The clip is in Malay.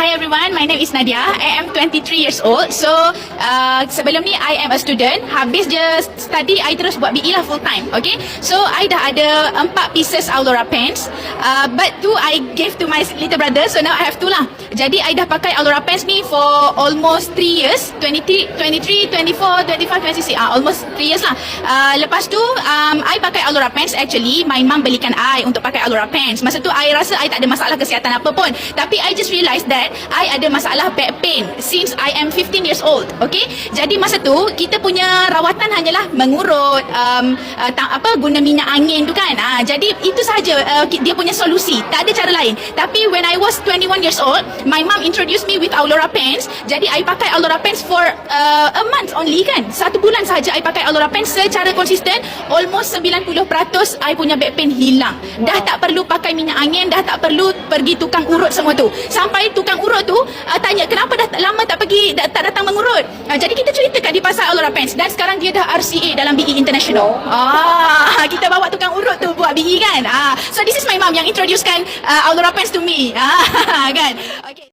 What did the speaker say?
Hi everyone, my name is Nadia. I am 23 years old. So sebelum ni I am a student. Habis je study, I terus buat BE lah full time. Okay, so I dah ada 4 pieces Aulora pens, but tu I gave to my little brother. So now I have 2 lah. Jadi I dah pakai Aulora pens ni for almost 3 years. 23, 24, 25, 26, almost 3 years lah. Lepas tu I pakai Aulora pens. Actually my mum belikan I untuk pakai Aulora pens. Masa tu I rasa I tak ada masalah kesihatan apa pun, tapi I just realised that I ada masalah back pain since I am 15 years old. Okay, jadi masa tu kita punya rawatan hanyalah mengurut, guna minyak angin tu kan. Jadi itu saja dia punya solusi, tak ada cara lain. Tapi when I was 21 years old, my mom introduced me with Aulora pens. Jadi I pakai Aulora pens for a month only kan. 1 bulan saja I pakai Aulora pens secara konsisten. Almost 90% I punya back pain hilang. Dah tak perlu pakai minyak angin, dah tak perlu pergi tukang urut semua tu. Sampai tukang urut tu tanya kenapa dah lama tak pergi, tak datang mengurut. Jadi kita ceritakan di pasal Aulora pens, dan sekarang dia dah RCA dalam BE International. Kita bawa tukang urut tu buat BE kan. So this is my mom yang introducekan Aulora pens to me. Kan. Okay.